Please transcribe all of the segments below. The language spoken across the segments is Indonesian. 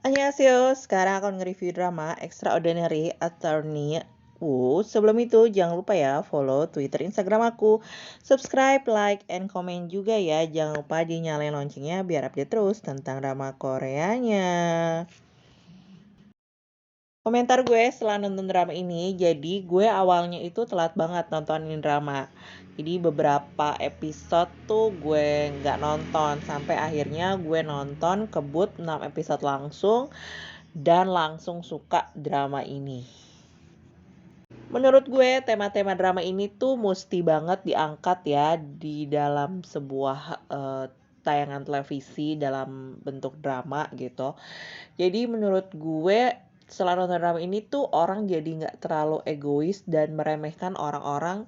Annyeonghaseyo, sekarang aku nge-review drama Extraordinary Attorney Woo. Sebelum itu jangan lupa ya follow Twitter, Instagram aku, subscribe, like, and comment juga ya. Jangan lupa dinyalain loncengnya biar update terus tentang drama Koreanya. Komentar gue setelah nonton drama ini, jadi gue awalnya itu telat banget nontonin drama. Jadi beberapa episode tuh gue nggak nonton, sampai akhirnya gue nonton kebut 6 episode langsung dan langsung suka drama ini. Menurut gue tema-tema drama ini tuh mesti banget diangkat ya di dalam sebuah tayangan televisi dalam bentuk drama gitu. Jadi menurut gue setelah nonton drama ini tuh orang jadi nggak terlalu egois dan meremehkan orang-orang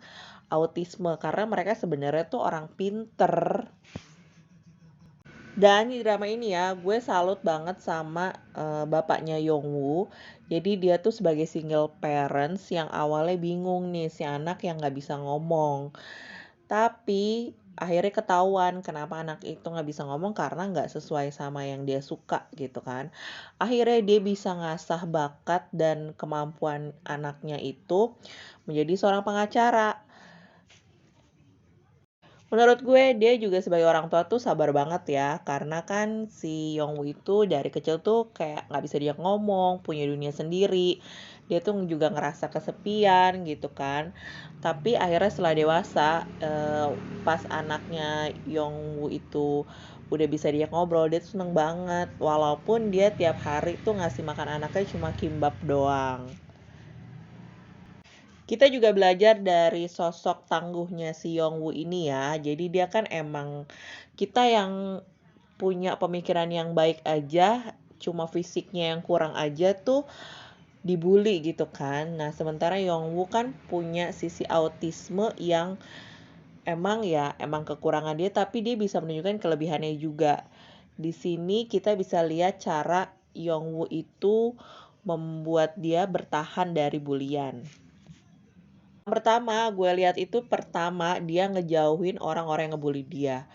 autisme karena mereka sebenarnya tuh orang pinter. Dan di drama ini ya, gue salut banget sama bapaknya Yongwoo. Jadi dia tuh sebagai single parents yang awalnya bingung nih si anak yang nggak bisa ngomong. Tapi akhirnya ketahuan kenapa anak itu nggak bisa ngomong karena nggak sesuai sama yang dia suka gitu kan. Akhirnya dia bisa ngasah bakat dan kemampuan anaknya itu menjadi seorang pengacara. Menurut gue dia juga sebagai orang tua tuh sabar banget ya, karena kan si Yongwoo itu dari kecil tuh kayak nggak bisa dia ngomong, punya dunia sendiri. Dia tuh juga ngerasa kesepian gitu kan. Tapi akhirnya setelah dewasa, pas anaknya Yongwoo itu udah bisa dia ngobrol, dia tuh seneng banget. Walaupun dia tiap hari tuh ngasih makan anaknya cuma kimbap doang. Kita juga belajar dari sosok tangguhnya si Yongwoo ini ya. Jadi dia kan emang kita yang punya pemikiran yang baik aja, cuma fisiknya yang kurang aja tuh dibully gitu kan. Nah, sementara Yongwoo kan punya sisi autisme yang emang kekurangan dia, tapi dia bisa menunjukkan kelebihannya juga. Di sini kita bisa lihat cara Yongwoo itu membuat dia bertahan dari bulian. Pertama, gue lihat itu pertama dia ngejauhin orang-orang yang ngebully dia.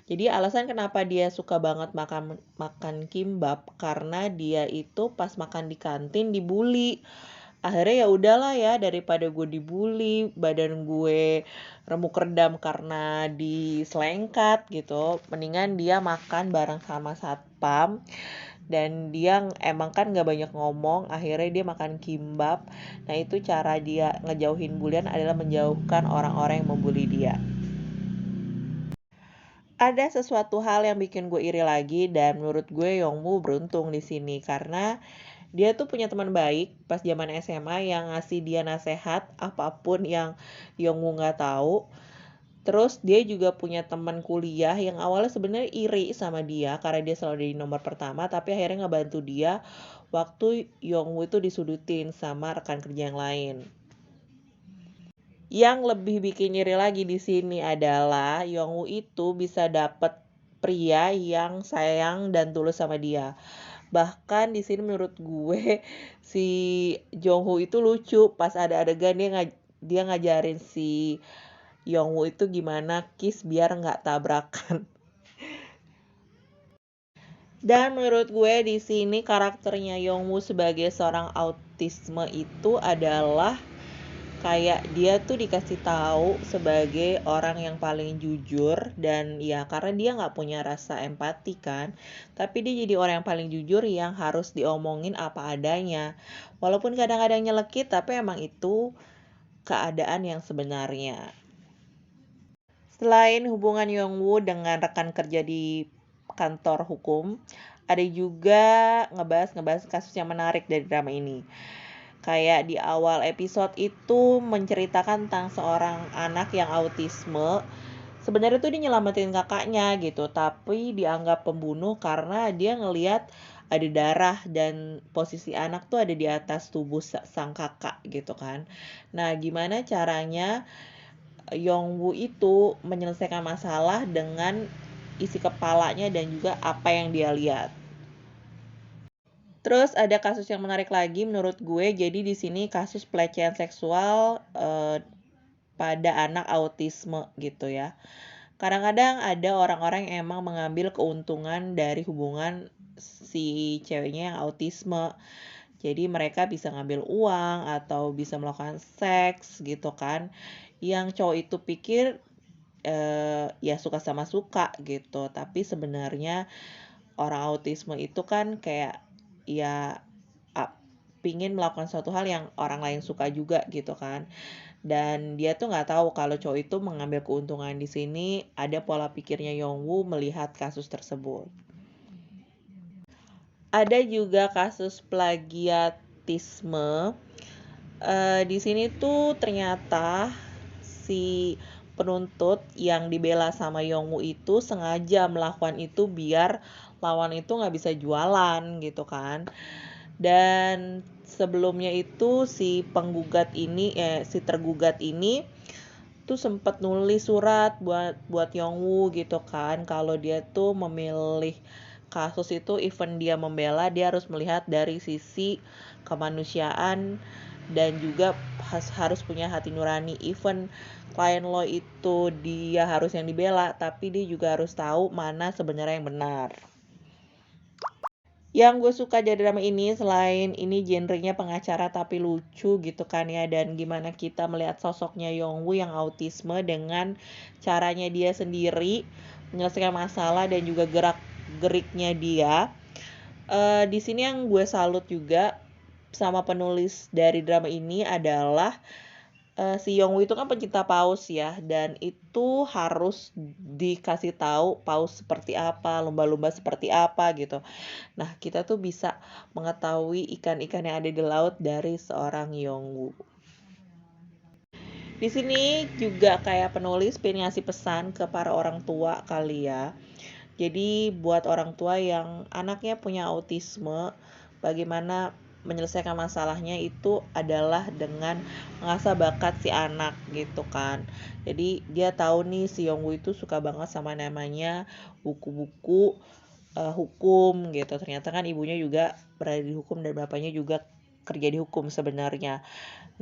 Jadi alasan kenapa dia suka banget makan kimbap karena dia itu pas makan di kantin dibully. Akhirnya ya udahlah ya, daripada gue dibully, badan gue remuk redam karena diselengkat gitu, mendingan dia makan bareng sama satpam. Dan dia emang kan gak banyak ngomong, akhirnya dia makan kimbap. Nah itu cara dia ngejauhin bulian adalah menjauhkan orang-orang yang membuli dia. Ada sesuatu hal yang bikin gue iri lagi, dan menurut gue Yongwoo beruntung di sini karena dia tuh punya teman baik pas zaman SMA yang ngasih dia nasehat apapun yang Yongwoo nggak tahu. Terus dia juga punya teman kuliah yang awalnya sebenarnya iri sama dia karena dia selalu di nomor pertama, tapi akhirnya ngebantu dia waktu Yongwoo itu disudutin sama rekan kerja yang lain. Yang lebih bikin iri lagi di sini adalah Yongwoo itu bisa dapet pria yang sayang dan tulus sama dia. Bahkan di sini menurut gue si Jongwoo itu lucu pas ada adegan dia ngajarin si Yongwoo itu gimana kiss biar nggak tabrakan. Dan menurut gue di sini karakternya Yongwoo sebagai seorang autisme itu adalah kayak dia tuh dikasih tahu sebagai orang yang paling jujur, dan ya karena dia nggak punya rasa empati kan, tapi dia jadi orang yang paling jujur yang harus diomongin apa adanya, walaupun kadang-kadang nyelekit tapi emang itu keadaan yang sebenarnya. Selain hubungan Yongwoo dengan rekan kerja di kantor hukum, ada juga ngebahas kasus yang menarik dari drama ini. Kayak di awal episode itu menceritakan tentang seorang anak yang autisme. Sebenarnya tuh dia nyelamatin kakaknya gitu, tapi dianggap pembunuh karena dia ngelihat ada darah dan posisi anak tuh ada di atas tubuh sang kakak gitu kan. Nah, gimana caranya Yongwoo itu menyelesaikan masalah dengan isi kepalanya dan juga apa yang dia lihat. Terus ada kasus yang menarik lagi menurut gue. Jadi di sini kasus pelecehan seksual pada anak autisme gitu ya. Kadang-kadang ada orang-orang yang emang mengambil keuntungan dari hubungan si ceweknya yang autisme. Jadi mereka bisa ngambil uang atau bisa melakukan seks gitu kan. Yang cowok itu pikir ya suka sama suka gitu, tapi sebenarnya orang autisme itu kan kayak ya pingin melakukan suatu hal yang orang lain suka juga gitu kan. Dan dia tuh nggak tahu kalau cowok itu mengambil keuntungan di sini. Ada pola pikirnya Yongwoo melihat kasus tersebut. Ada juga kasus plagiatisme. Di sini tuh ternyata si penuntut yang dibela sama Yongwoo itu sengaja melakukan itu biar lawan itu nggak bisa jualan gitu kan. Dan sebelumnya itu si tergugat ini tuh sempat nulis surat buat Yongwoo gitu kan, kalau dia tuh memilih kasus itu even dia membela, dia harus melihat dari sisi kemanusiaan dan juga harus punya hati nurani. Even klien lo itu dia harus yang dibela, tapi dia juga harus tahu mana sebenarnya yang benar. Yang gue suka dari drama ini, selain ini genrenya pengacara tapi lucu gitu kan ya, dan gimana kita melihat sosoknya Yongwoo yang autisme dengan caranya dia sendiri menyelesaikan masalah dan juga gerak-geriknya dia. Di sini yang gue salut juga sama penulis dari drama ini adalah si Yongwoo itu kan pencinta paus ya, dan itu harus dikasih tahu paus seperti apa, lumba-lumba seperti apa gitu. Nah, kita tuh bisa mengetahui ikan-ikan yang ada di laut dari seorang Yongwoo. Di sini juga kayak penulis pengen ngasih pesan ke para orang tua kali ya. Jadi buat orang tua yang anaknya punya autisme, bagaimana menyelesaikan masalahnya itu adalah dengan mengasah bakat si anak gitu kan. Jadi dia tahu nih si Yongwoo itu suka banget sama namanya buku-buku hukum gitu. Ternyata kan ibunya juga berada di hukum dan bapaknya juga kerja di hukum sebenarnya.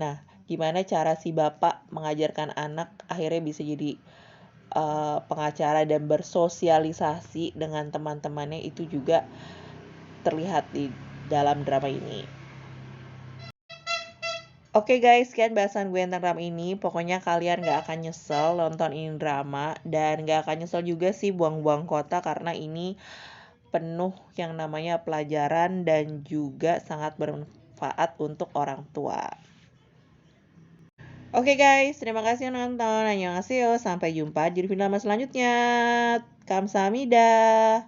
Nah, gimana cara si bapak mengajarkan anak akhirnya bisa jadi pengacara dan bersosialisasi dengan teman-temannya, itu juga terlihat di dalam drama ini. Oke guys, sekian bahasan gue tentang drama ini. Pokoknya kalian gak akan nyesel nonton ini drama, dan gak akan nyesel juga sih buang-buang kota, karena ini penuh yang namanya pelajaran dan juga sangat bermanfaat untuk orang tua. Oke guys, terima kasih yang nonton. Annyeonghaseyo, sampai jumpa di video selanjutnya. Kamsahamnida.